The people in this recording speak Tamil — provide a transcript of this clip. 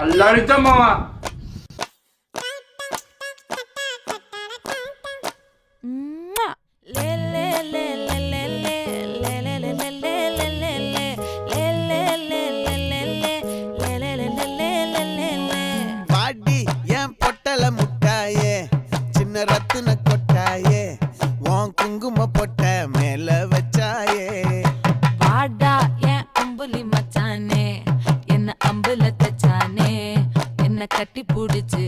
அல்லாடிச்சா மாமா. பாடி என் பொட்டல முட்டாயே சின்ன ரத்தின கொட்டாயே உன் குங்கும பொட்ட மேல வச்சாயே வாடா என் அம்புலி மச்சானே என்ன அம்புல தச்சானே என்ன கட்டி புடிச்சு